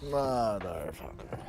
Motherfucker.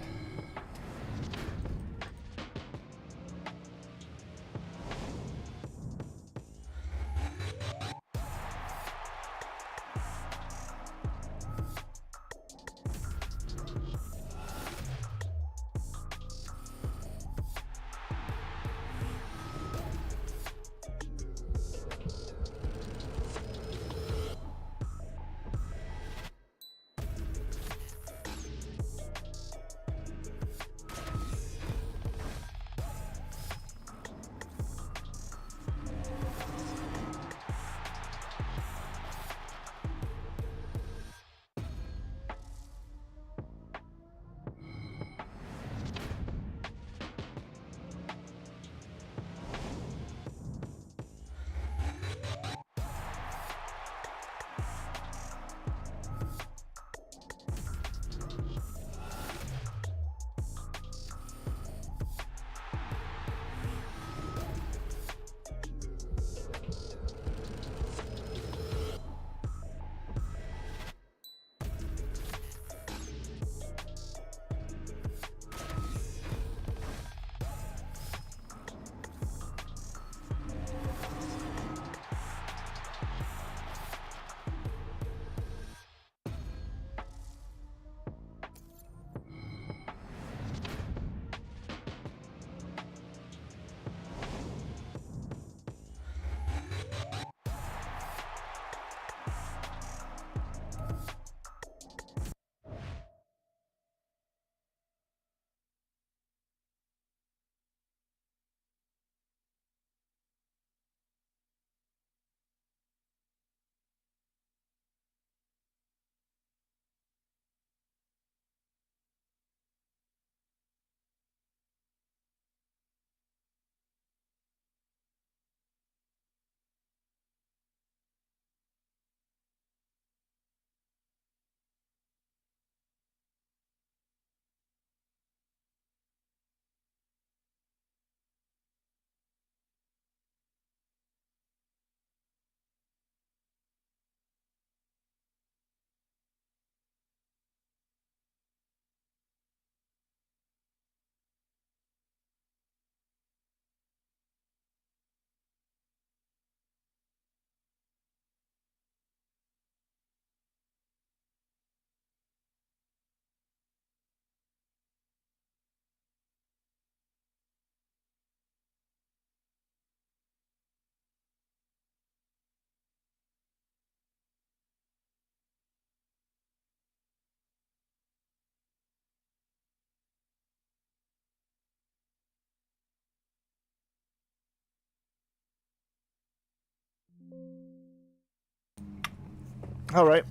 All right.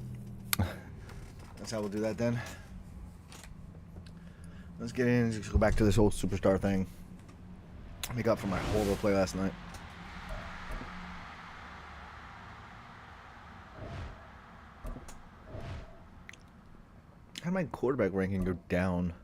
That's how we'll do that then. Let's get in. Just go back to this old superstar thing. Make up for my horrible play last night. How did my quarterback ranking go down?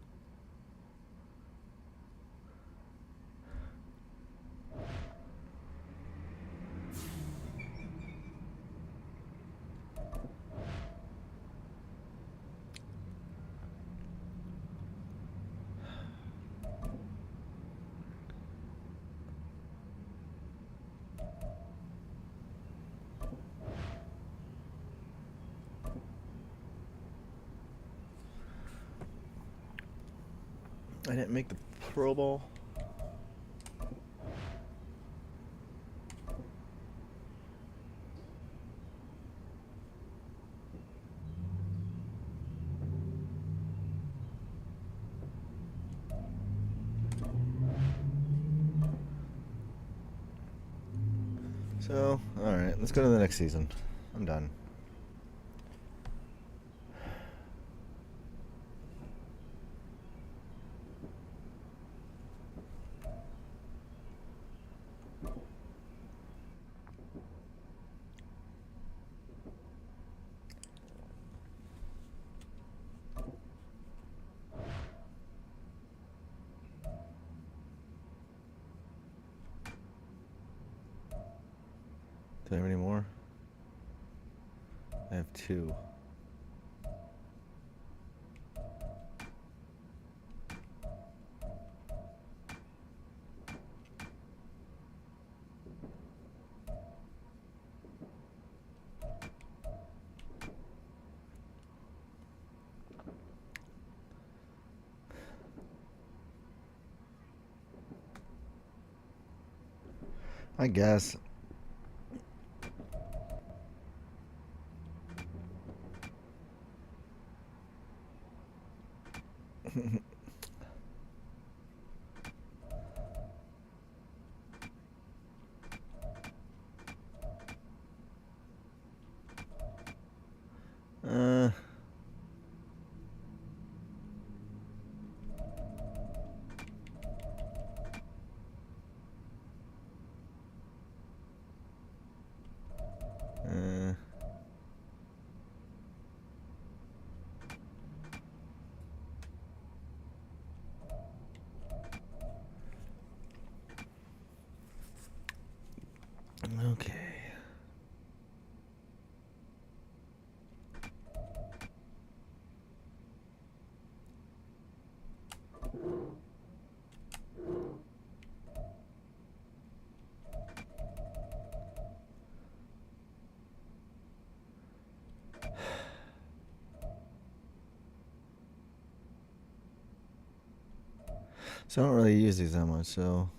I didn't make the Pro Bowl. So, alright, let's go to the next season. I'm done. Do I have any more? I have 2. I guess. uh. Okay. So I don't really use these that much, so.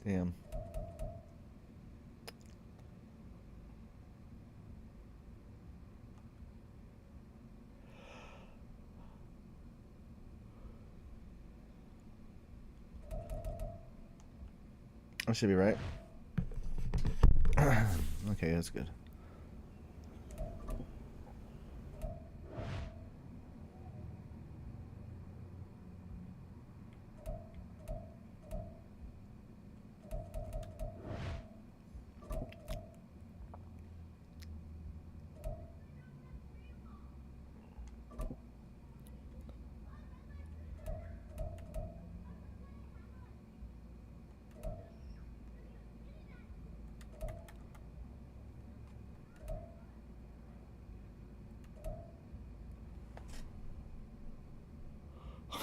Damn. I should be right. Okay, that's good.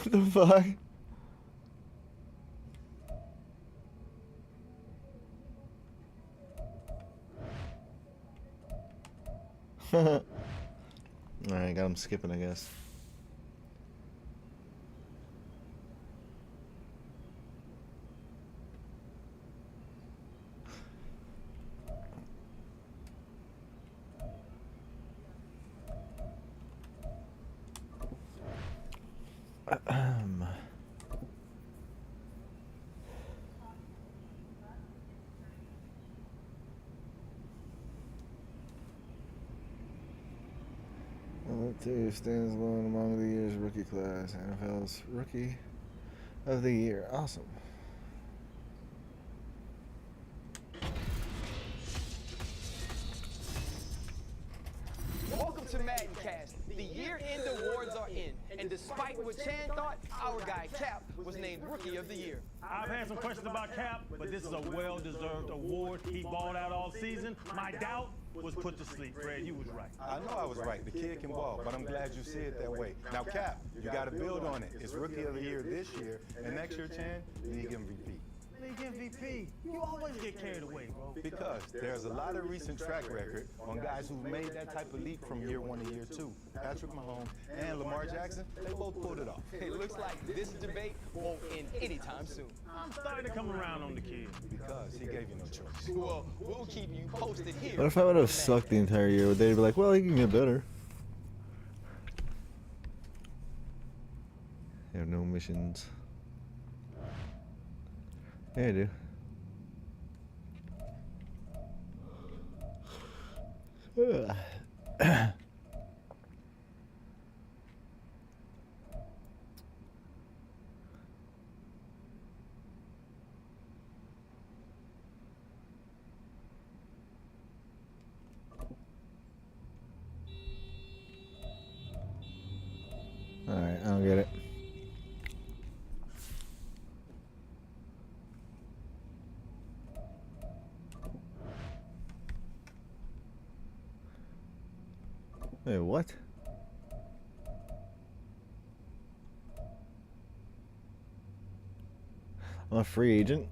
What the fuck? Alright, got him skipping, I guess. Two stands alone among the year's rookie class. NFL's Rookie of the Year. Awesome. Welcome to MaddenCast. The year-end awards are in, and despite what Chan thought, our guy Cap was named Rookie of the Year. I've had some questions about Cap, but this is a well-deserved award. He balled out all season. My doubt was put to sleep. Fred, you was right. I know I was right. The kid can ball, but I'm glad you see it that way. Now, Cap, you got to build on it. It's Rookie of the Year this year, and next year, Chan, League MVP. League MVP. You always get carried away, bro. Because there's a lot of recent track record on guys who've made that type of leap from year one to year two. Patrick Mahomes and Lamar Jackson, they both pulled it off. It looks like this debate won't end anytime soon. I'm starting to come around on the kid. Because he gave you no choice. Well, we'll keep you posted here. What if I would have sucked the entire year? Would they be like, well, he can get better? They have no missions. Yeah, I do. Wait, what? I'm a free agent?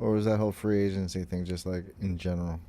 Or was that whole free agency thing just like in general?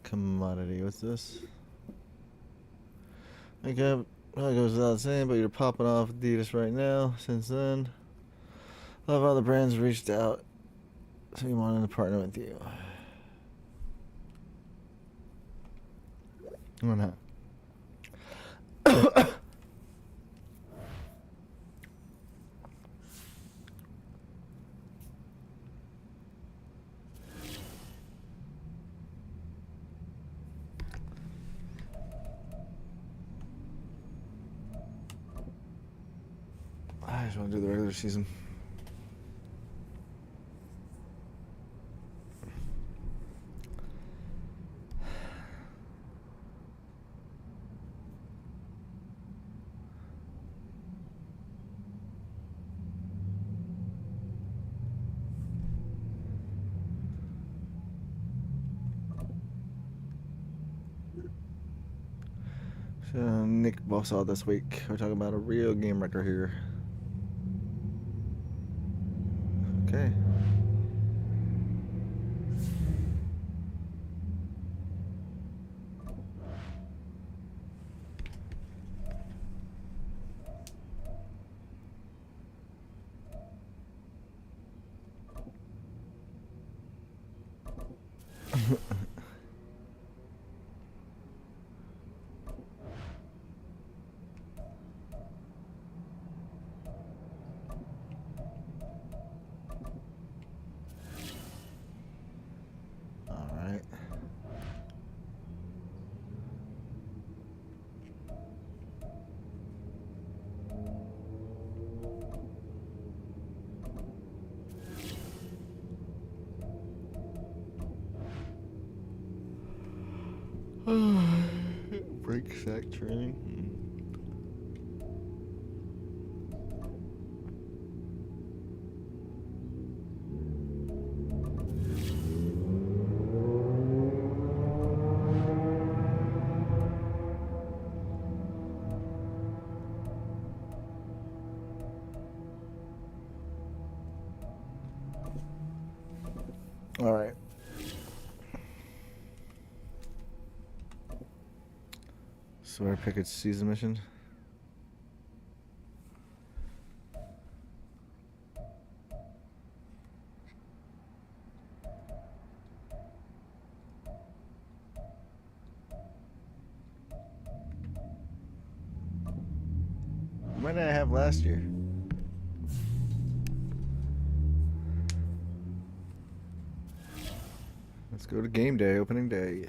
Commodity, what's this? Okay, probably goes without saying, but you're popping off Adidas right now. Since then, a lot of other brands reached out, so we wanted to partner with you. Or not. I just want to do the regular season. So Nick Bossall this week. We're talking about a real game wrecker here. Okay. Break sack training. All right. Swear Pickett's season mission. What did I have last year? Let's go to game day, opening day.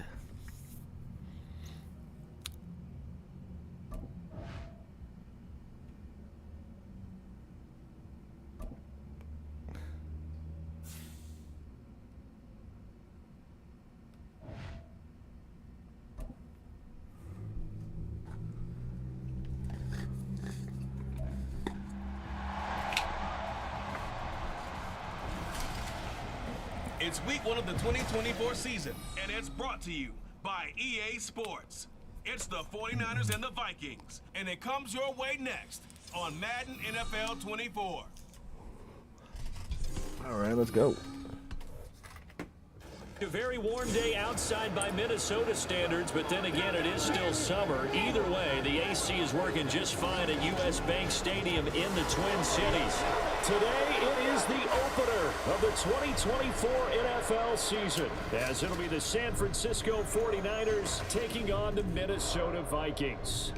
It's week 1 of the 2024 season, and it's brought to you by EA Sports. It's the 49ers and the Vikings, and it comes your way next on Madden NFL 24. All right, let's go. A very warm day outside by Minnesota standards, but then again, it is still summer. Either way, the AC is working just fine at U.S. Bank Stadium in the Twin Cities. Today, it is the opener of the 2024 NFL season, as it'll be the San Francisco 49ers taking on the Minnesota Vikings.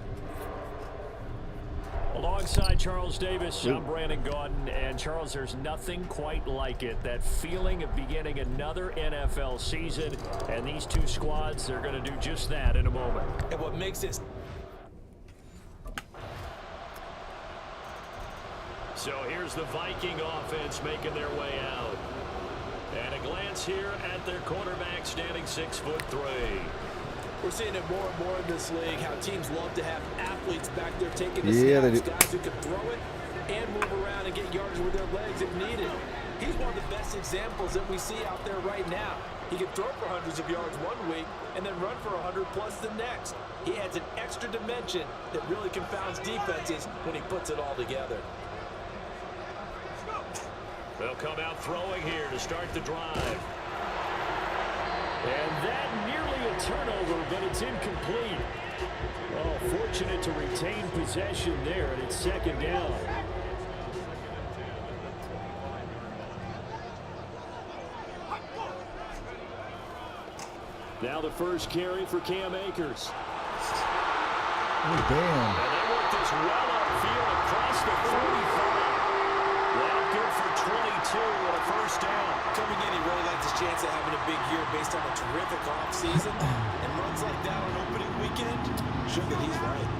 Alongside Charles Davis, I'm Brandon Gaudin, and Charles, there's nothing quite like it. That feeling of beginning another NFL season, and these two squads, they're going to do just that in a moment. And what makes this... So here's the Viking offense making their way out. And a glance here at their quarterback standing 6'3". We're seeing it more and more in this league, how teams love to have athletes back there taking the Yeah, snaps, guys who can throw it and move around and get yards with their legs if needed. He's one of the best examples that we see out there right now. He can throw for hundreds of yards one week and then run for 100 plus the next. He adds an extra dimension that really confounds defenses when he puts it all together. They'll come out throwing here to start the drive. And that nearly a turnover, but it's incomplete. Oh, fortunate to retain possession there, and it's second down. Now the first carry for Cam Akers. Oh, damn. And they work this well upfield across the 45. Well, good for 22 and a first down. Coming in, he really likes his chance of having a big year based on a terrific offseason. And runs like that on opening weekend, show that he's right.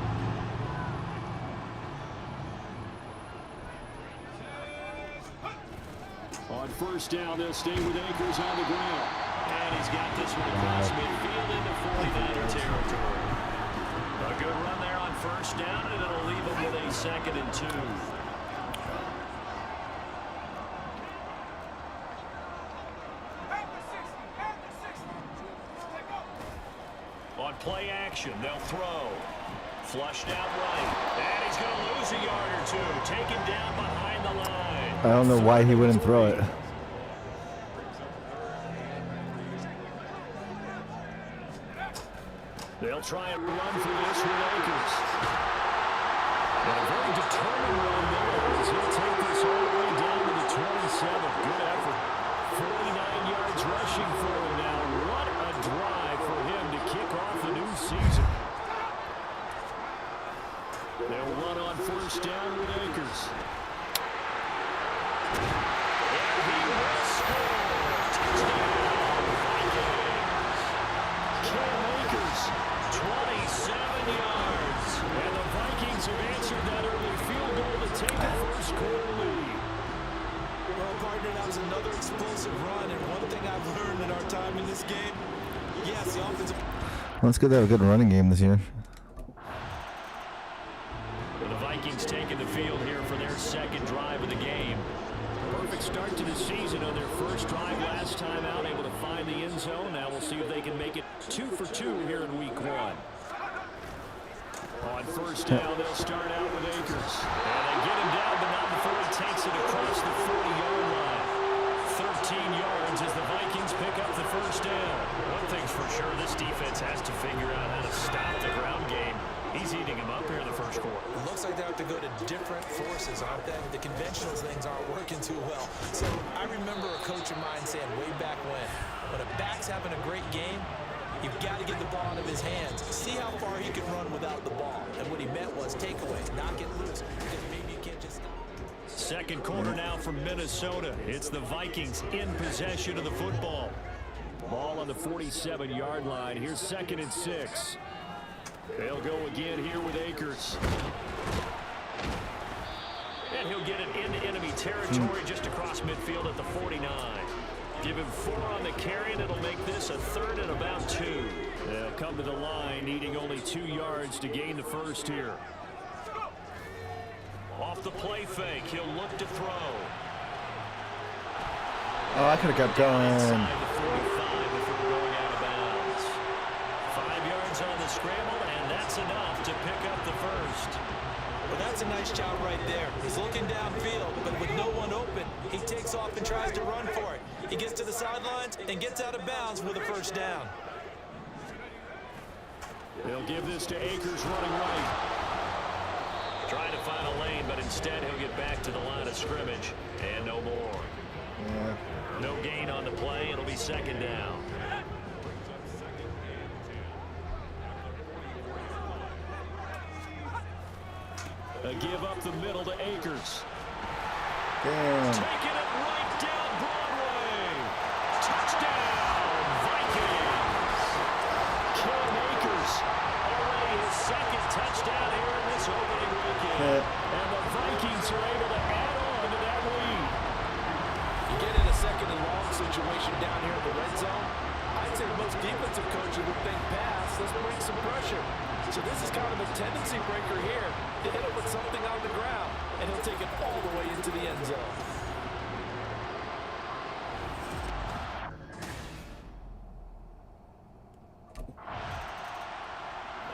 On first down, they'll stay with Akers on the ground. And he's got this one across midfield into 49er territory. A good run there on first down, and it'll leave him with a 2nd and 2. On play action, they'll throw. Flushed out right. And he's going to lose a yard or two. Taken down behind the line. I don't know why he wouldn't throw it. They'll try and run for this with Akers. And a very determined run there as he'll take this all the way down to the 27. Good effort. 49 yards rushing for him now. What a drive for him to kick off the new season. They'll run on first down with Akers. And he will score. Touchdown, Vikings. Cam Akers, 27 yards. And the Vikings have answered that early field goal to take a first-quarter lead. Well, partner, that was another explosive run. And one thing I've learned in our time in this game, yes, the offensive... Well, it's good to have a good running game this year. The Vikings taking the field here for their second drive of the game. Perfect start to the season on their first drive last time out, able to find the end zone. Now we'll see if they can make it 2 for 2 here in week 1. On first down, they'll start out with Akers. And they get him down, but not before he takes it across the 40-yard line. 13 yards as the Vikings pick up the first down. One thing's for sure, this defense has to figure out how to stop the ground game. He's eating them up here in the first quarter. It looks like they have to go to different forces, aren't they? The conventional things aren't working too well. So I remember a coach of mine saying way back when a back's having a great game, you've got to get the ball out of his hands. See how far he can run without the ball. And what he meant was takeaways, knock it loose. Because maybe you can't just stop. Second quarter now from Minnesota. It's the Vikings in possession of the football. Ball on the 47-yard line. Here's 2nd and 6. They'll go again here with Akers. And he'll get it into enemy territory just across midfield at the 49. Give him 4 on the carry, and it'll make this a 3rd and about 2. They'll come to the line, needing only 2 yards to gain the first here. Off the play fake, he'll look to throw. Oh, I could have kept going. Inside the 45 before going out of bounds. 5 yards on the scramble, and that's enough to pick up the first. Well, that's a nice job right there. He's looking downfield, but with no one open, he takes off and tries to run for it. He gets to the sidelines and gets out of bounds with a first down. They'll give this to Akers running right. Trying to find a lane, but instead he'll get back to the line of scrimmage. And no more. Yeah. No gain on the play. It'll be second down. A give up the middle to Akers. Damn. Taking it right down Broadway. Touchdown, Vikings. Cam Akers, already his second touchdown here in this opening weekend. And the Vikings are able to add on to that lead. You get in a second and long situation down here in the red zone. I'd say most defensive coaches would think pass. Let's bring some pressure. So this is kind of a tendency breaker here. To hit him with something on the ground, and he'll take it all the way into the end zone.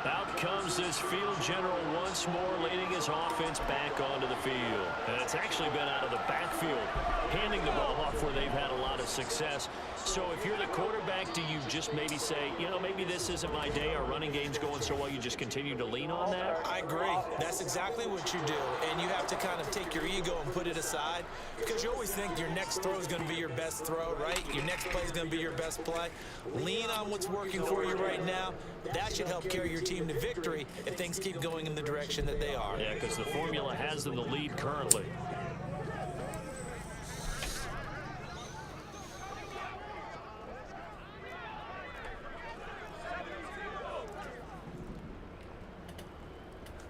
Out comes this field general once more, leading his offense back onto the field. And it's actually been out of the backfield, handing the ball off where they've had a lot of success. So if you're the quarterback, do you just maybe say, you know, maybe this isn't my day, our running game's going so well, you just continue to lean on that? I agree. That's exactly what you do. And you have to kind of take your ego and put it aside, because you always think your next throw is going to be your best throw, right? Your next play is going to be your best play. Lean on what's working for you right now. That should help carry your team to victory if things keep going in the direction that they are. Yeah, because the formula has them the lead currently.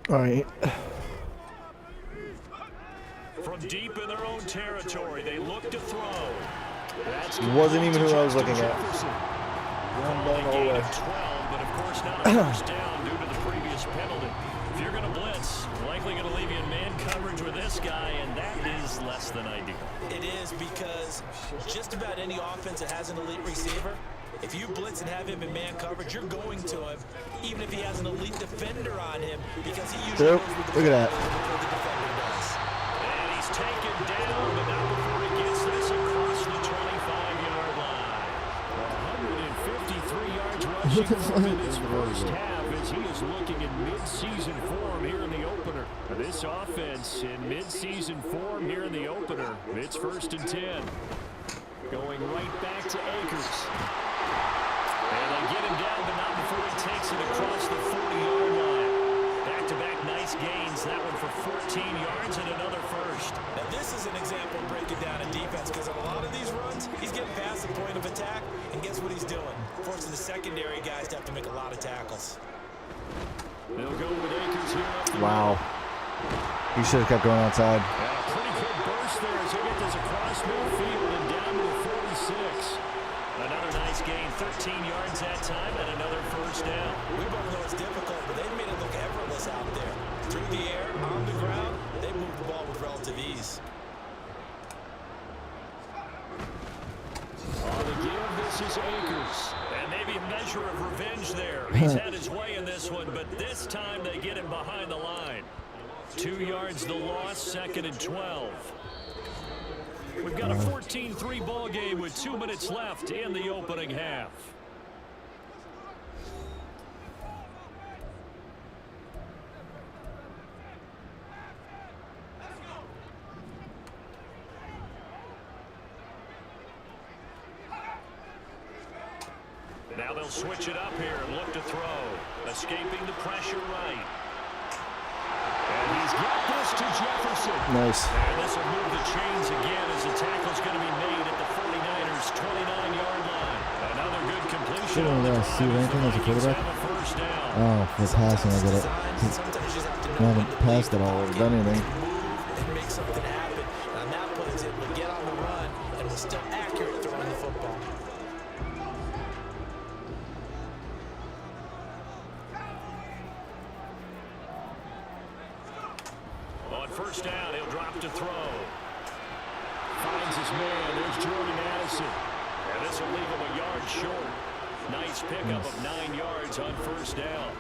All right. From deep in their own territory, they look to throw. Wasn't even who I was looking at. Calling a gain of 12, but of course not a first down due to the previous penalty. If you're going to blitz, likely going to leave you in man coverage with this guy, and that is less than ideal. It is, because just about any offense that has an elite receiver, if you blitz and have him in man coverage, you're going to him, even if he has an elite defender on him, because he usually goes with the Look at that. before the defender does. And he's taken down, but not before he gets this across the 25-yard line. 153 yards rushing for him in his first half, as he is looking in mid-season form here in the opener. This offense in mid-season form here in the opener. It's 1st and 10. Going right back to Akers. And they get him down, but not before he takes it across the 40-yard line. Back-to-back nice gains. That one for 14 yards and another first. Now this is an example of breaking down a defense, because on a lot of these runs, he's getting past the point of attack, and guess what he's doing? Forcing the secondary guys to have to make a lot of tackles. They'll go with Akers here. Wow. He should have kept going outside. And a pretty good burst there as they get this across midfield and down to the 46. Another nice gain, 13 yards that time, and another first down. We both know it's difficult, but they've made it look effortless out there. Through the air, on the ground, they move the ball with relative ease. On the give, this is Akers. And maybe a measure of revenge there. He's had his way in this one, but this time they get him behind the line. 2 yards the loss, 2nd and 12. We've got a 14-3 ball game with 2 minutes left in the opening half. Now they'll switch it up here and look to throw. Escaping the pressure right. And he's got this to Jefferson. Nice. And this will move the chains again as the tackle's going to be made at the 49ers' 29-yard line. Another good completion. Shouldn't have see anything as a quarterback. Oh, for passing, I get it. I haven't passed at all or done anything. And make something happen. And on that play, it would get on the run and was still accurate throwing the football. On first down, he'll drop to throw. Finds his man. There's Jordan Addison. And this will leave him a yard short. Nice pickup of 9 yards on first down.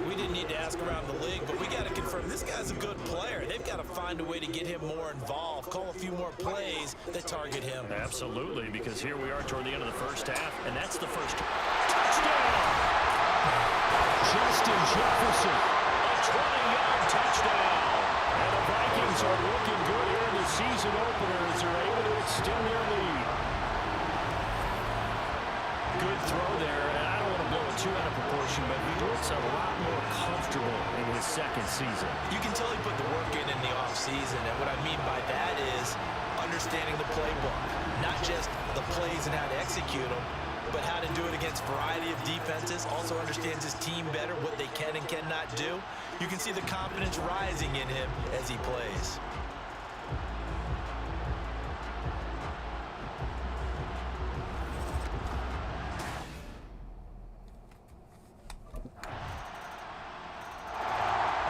We didn't need to ask around the league, but we got to confirm This guy's a good player. They've got to find a way to get him more involved, call a few more plays that target him. Absolutely, because here we are toward the end of the first half, and that's the first touchdown. Justin Jefferson, a 20-yard touchdown. And the Vikings are looking good here in the season opener as they're able to extend their lead. Good throw there, and I don't want to blow it too out of proportion, but he looks a lot more comfortable in his second season. You can tell he put the work in the offseason, and what I mean by that is understanding the playbook. Not just the plays and how to execute them, but how to do it against a variety of defenses. Also understands his team better, what they can and cannot do. You can see the confidence rising in him as he plays.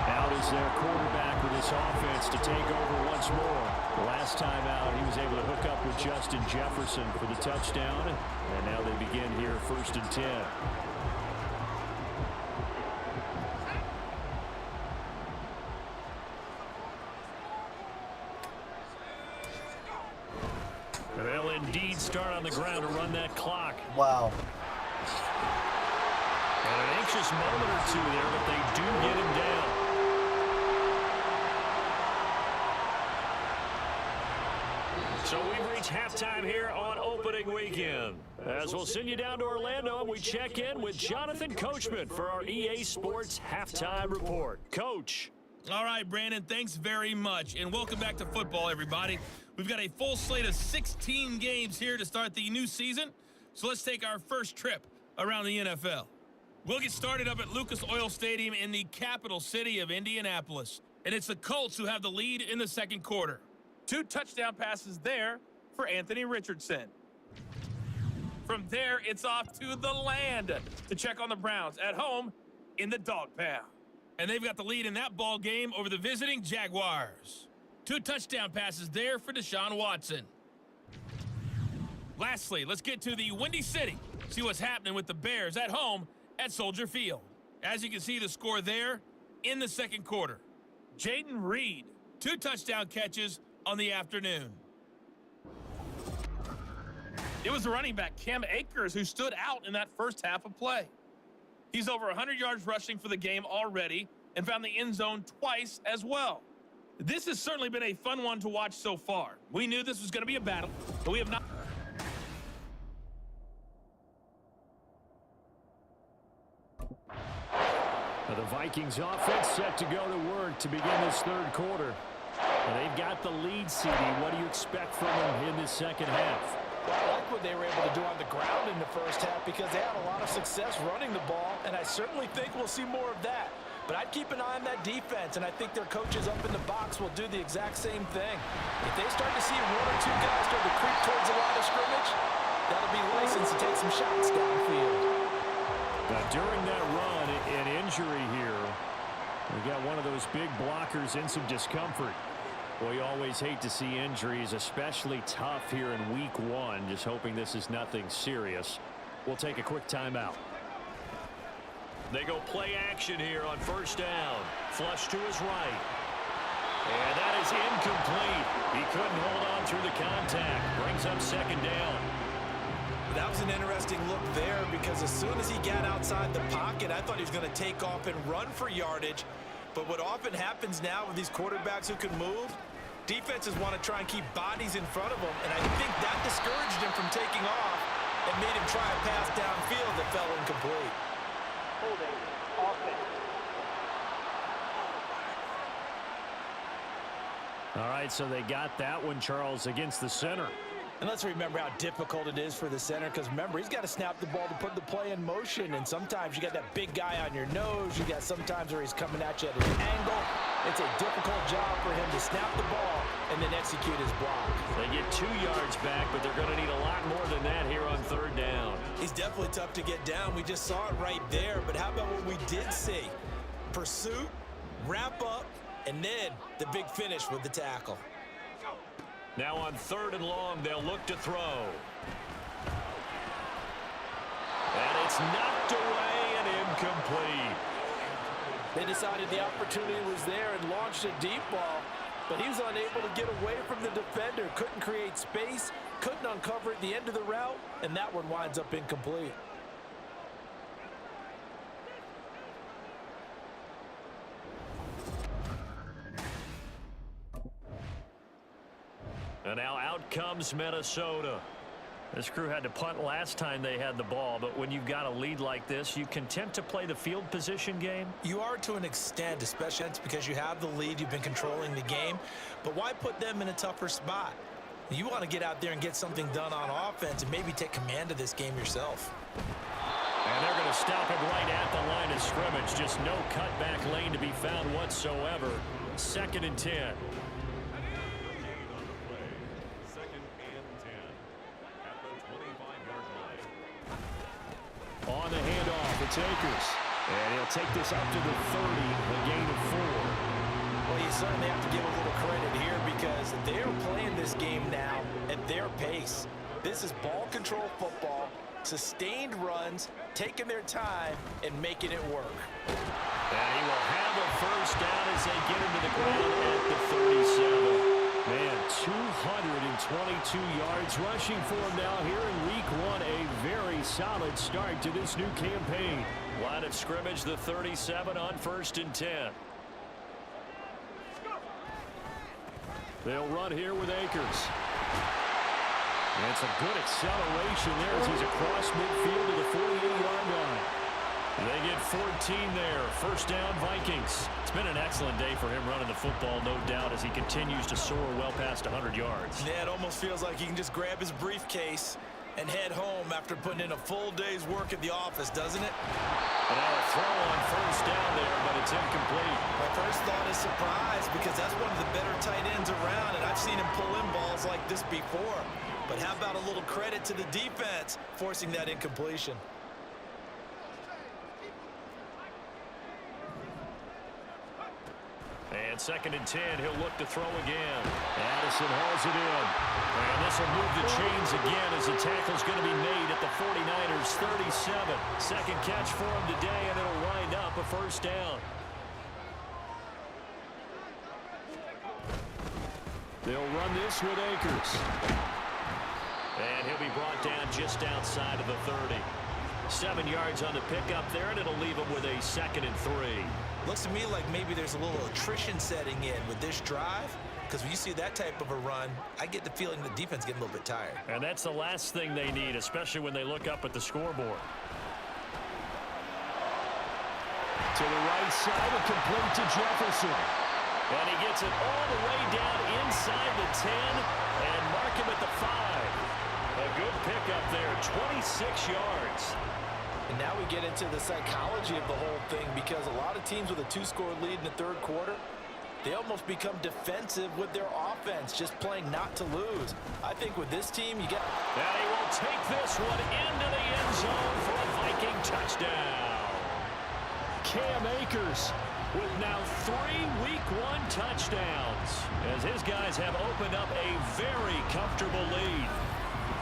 Out is their quarterback with his offense to take over once more. Last time out, he was able to hook up with Justin Jefferson for the touchdown. And now they begin here 1st and 10. They'll indeed start on the ground to run that clock. Wow. And an anxious moment or two there, but they do get him down. So we've reached halftime here on opening weekend. As we'll send you down to Orlando, and we check in with Jonathan Coachman for our EA Sports Halftime Report. Coach. All right, Brandon, thanks very much. And welcome back to football, everybody. We've got a full slate of 16 games here to start the new season. So let's take our first trip around the NFL. We'll get started up at Lucas Oil Stadium in the capital city of Indianapolis. And it's the Colts who have the lead in the second quarter. 2 touchdown passes there for Anthony Richardson. From there, it's off to the land to check on the Browns at home in the dog pound. And they've got the lead in that ball game over the visiting Jaguars. 2 touchdown passes there for Deshaun Watson. Lastly, let's get to the Windy City. See what's happening with the Bears at home at Soldier Field. As you can see, the score there in the second quarter. Jaden Reed, 2 touchdown catches on the afternoon. It was the running back, Cam Akers, who stood out in that first half of play. He's over 100 yards rushing for the game already and found the end zone twice as well. This has certainly been a fun one to watch so far. We knew this was going to be a battle, but we have not. The Vikings offense set to go to work to begin this third quarter. And they've got the lead, CD. What do you expect from them in this second half? Well, I like what they were able to do on the ground in the first half because they had a lot of success running the ball, and I certainly think we'll see more of that. But I'd keep an eye on that defense, and I think their coaches up in the box will do the exact same thing. If they start to see 1 or 2 guys start to creep towards the line of scrimmage, that'll be license to take some shots downfield. Now, during that run, an injury here. We got one of those big blockers in some discomfort. Well, you always hate to see injuries, especially tough here in week 1. Just hoping this is nothing serious. We'll take a quick timeout. They go play action here on first down. Flush to his right. And that is incomplete. He couldn't hold on through the contact. Brings up second down. That was an interesting look there because as soon as he got outside the pocket, I thought he was going to take off and run for yardage. But what often happens now with these quarterbacks who can move, defenses want to try and keep bodies in front of them, and I think that discouraged him from taking off and made him try a pass downfield that fell incomplete. Holding offense. All right, so they got that one, Charles, against the center. And let's remember how difficult it is for the center because, remember, he's got to snap the ball to put the play in motion. And sometimes you got that big guy on your nose. You got sometimes where he's coming at you at an angle. It's a difficult job for him to snap the ball and then execute his block. They get 2 yards back, but they're going to need a lot more than that here on third down. He's definitely tough to get down. We just saw it right there. But how about what we did see? Pursuit, wrap up, and then the big finish with the tackle. Now on third and long, they'll look to throw. And it's knocked away and incomplete. They decided the opportunity was there and launched a deep ball, but he was unable to get away from the defender. Couldn't create space, couldn't uncover at the end of the route, and that one winds up incomplete. And now out comes Minnesota. This crew had to punt last time they had the ball, but when you've got a lead like this, you content to play the field position game? You are to an extent, especially because you have the lead, you've been controlling the game, but why put them in a tougher spot? You want to get out there and get something done on offense and maybe take command of this game yourself. And they're going to stop it right at the line of scrimmage. Just no cutback lane to be found whatsoever. 2nd and 10. On the handoff, it's Akers. And he'll take this up to the 30, a gain of 4. Well, you certainly have to give a little credit here because they're playing this game now at their pace. This is ball control football, sustained runs, taking their time, and making it work. And he will have a first down as they get into the ground at the 37. Man, 222 yards rushing for him now here in week 1. A very solid start to this new campaign. Line of scrimmage, the 37 on 1st and 10. They'll run here with Akers. And it's a good acceleration there as he's across midfield to the 48-yard line. They get 14 there. First down, Vikings. It's been an excellent day for him running the football, no doubt, as he continues to soar well past 100 yards. Yeah, it almost feels like he can just grab his briefcase and head home after putting in a full day's work at the office, doesn't it? And now a throw on first down there, but it's incomplete. My first thought is surprise because that's one of the better tight ends around, and I've seen him pull in balls like this before. But how about a little credit to the defense forcing that incompletion? And 2nd and 10, he'll look to throw again. Addison hauls it in. And this will move the chains again as the tackle's going to be made at the 49ers 37. Second catch for him today, and it'll wind up a first down. They'll run this with Akers. And he'll be brought down just outside of the 30. 7 yards on the pickup there, and it'll leave him with a 2nd and 3. Looks to me like maybe there's a little attrition setting in with this drive, because when you see that type of a run, I get the feeling the defense getting a little bit tired. And that's the last thing they need, especially when they look up at the scoreboard. To the right side, and complete to Jefferson. And he gets it all the way down inside the 10 and mark him at the 5. A good pickup there, 26 yards. And now we get into the psychology of the whole thing, because a lot of teams with a 2-score lead in the 3rd quarter, they almost become defensive with their offense, just playing not to lose. I think with this team, you get... And he will take this one into the end zone for a Viking touchdown. Cam Akers with now 3 Week 1 touchdowns, as his guys have opened up a very comfortable lead.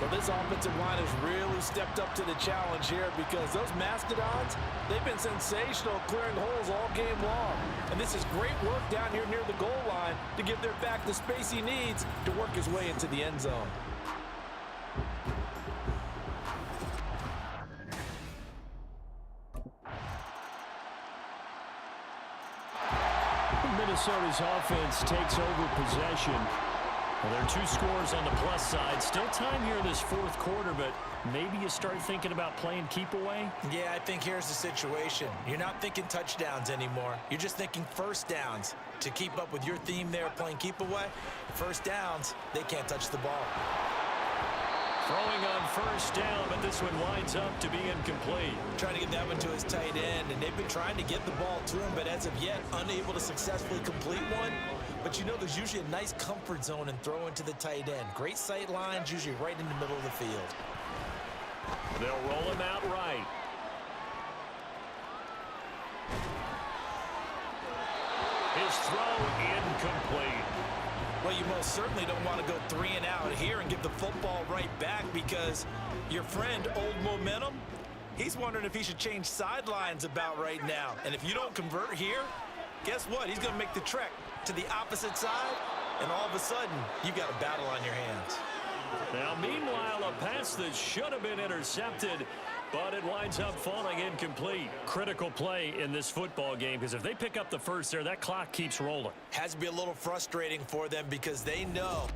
Well, this offensive line has really stepped up to the challenge here, because those Mastodons, they've been sensational clearing holes all game long. And this is great work down here near the goal line to give their back the space he needs to work his way into the end zone. Minnesota's offense takes over possession. Well, there are 2 scores on the plus side. Still time here in this 4th quarter, but maybe you start thinking about playing keep away? Yeah, I think here's the situation. You're not thinking touchdowns anymore. You're just thinking first downs. To keep up with your theme there, playing keep away, first downs, they can't touch the ball. Throwing on first down, but this one winds up to be incomplete. Trying to get that one to his tight end, and they've been trying to get the ball to him, but as of yet, unable to successfully complete one. But you know, there's usually a nice comfort zone in throwing to the tight end. Great sight lines, usually right in the middle of the field. They'll roll him out right. His throw incomplete. Well, you most certainly don't want to go 3 and out here and give the football right back, because your friend, Old Momentum, He's wondering if he should change sidelines about right now. And if you don't convert here, guess what? He's going to make the trek to the opposite side, and all of a sudden, you got a battle on your hands. Now, meanwhile, a pass that should have been intercepted, but it winds up falling incomplete. Critical play in this football game, because if they pick up the first there, that clock keeps rolling. Has to be a little frustrating for them because they know.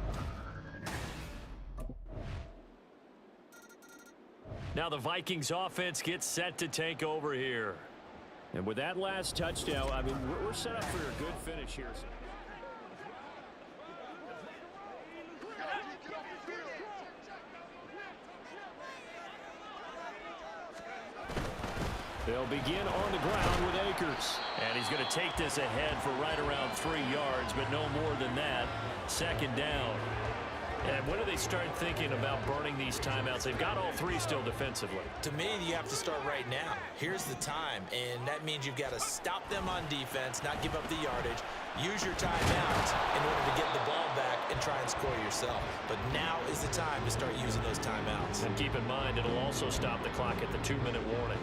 Now the Vikings offense gets set to take over here. And with that last touchdown, I mean, we're set up for a good finish here. They'll begin on the ground with Akers. And he's going to take this ahead for right around 3 yards, but no more than that. Second down. And when do they start thinking about burning these timeouts? They've got all 3 still defensively. To me, you have to start right now. Here's the time, and that means you've got to stop them on defense, not give up the yardage, use your timeouts in order to get the ball back and try and score yourself. But now is the time to start using those timeouts. And keep in mind, it'll also stop the clock at the 2-minute warning.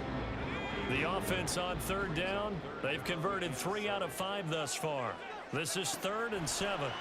The offense on third down, they've converted 3 out of 5 thus far. This is 3rd and 7.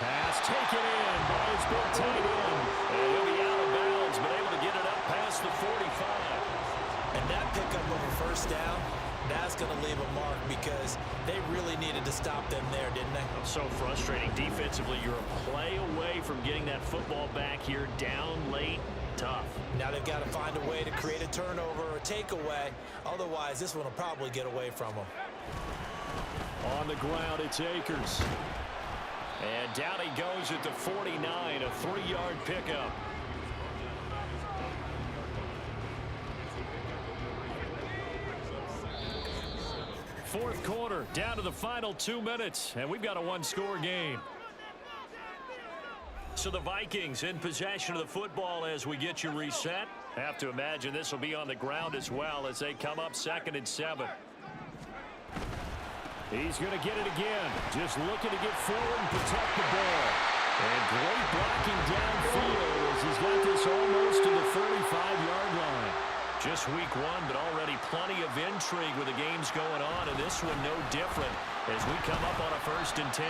Pass taken in by his big tight end. And he'll be out of bounds, but able to get it up past the 45. And that pickup of a first down, that's going to leave a mark because they really needed to stop them there, didn't they? So frustrating. Defensively, you're a play away from getting that football back here down late. Tough. Now they've got to find a way to create a turnover or a takeaway. Otherwise, this one will probably get away from them. On the ground, it's Akers. And down he goes at the 49, a 3-yard pickup. Fourth quarter, down to the final 2 minutes, and we've got a 1-score game. So the Vikings in possession of the football as we get you reset. Have to imagine this will be on the ground as well as they come up 2nd and 7. He's going to get it again. Just looking to get forward and protect the ball. And great blocking downfield as he's got this almost to the 35-yard line. Just week 1, but already plenty of intrigue with the games going on, and this one no different as we come up on a 1st and 10.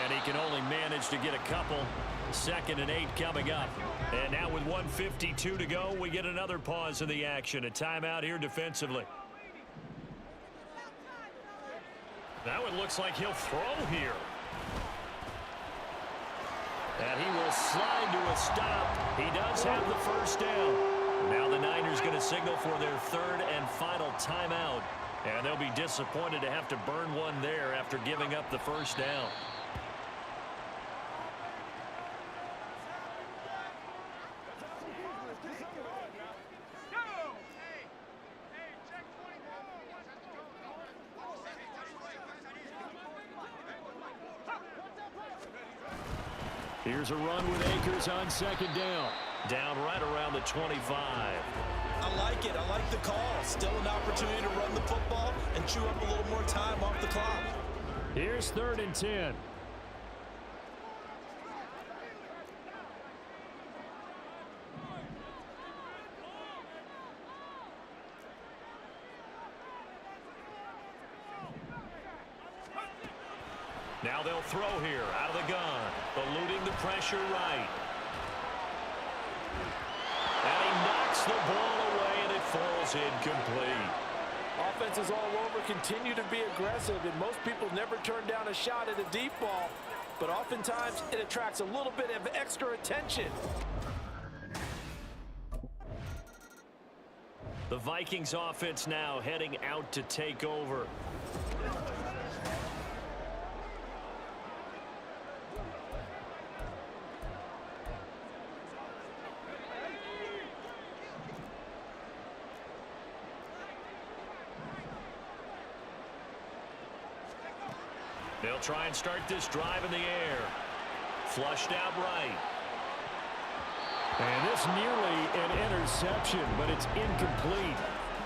And he can only manage to get a couple. 2nd and 8 coming up. And now with 1:52 to go, we get another pause in the action. A timeout here defensively. Now it looks like he'll throw here. And he will slide to a stop. He does have the first down. Now the Niners going to signal for their 3rd and final timeout. And they'll be disappointed to have to burn one there after giving up the first down. Here's a run with Akers on 2nd down. Down right around the 25. I like it. I like the call. Still an opportunity to run the football and chew up a little more time off the clock. Here's 3rd and 10. Now they'll throw here out of the gun. Eluding the pressure right. And he knocks the ball away, and it falls incomplete. Offenses all over continue to be aggressive, and most people never turn down a shot at a deep ball. But oftentimes, it attracts a little bit of extra attention. The Vikings offense now heading out to take over. They'll try and start this drive in the air. Flushed out right. And this nearly an interception, but it's incomplete.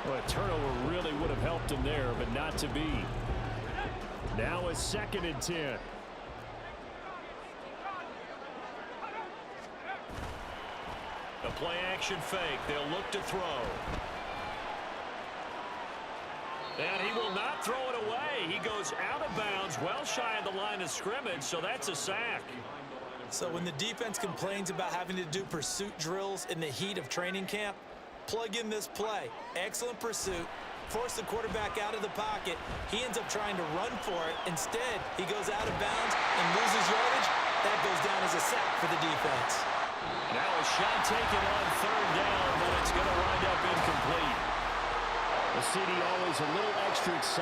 Well, a turnover really would have helped him there, but not to be. Now a 2nd and 10. The Play action fake. They'll look to throw. And he will not throw it away. He goes out of bounds, well shy of the line of scrimmage, so that's a sack. So when the defense complains about having to do pursuit drills in the heat of training camp, plug in this play. Excellent pursuit. Force the quarterback out of the pocket. He ends up trying to run for it. Instead, he goes out of bounds and loses yardage. That goes down as a sack for the defense. Now a shot taken on third down, but it's going to wind up incomplete. The CD always a little extra excitement.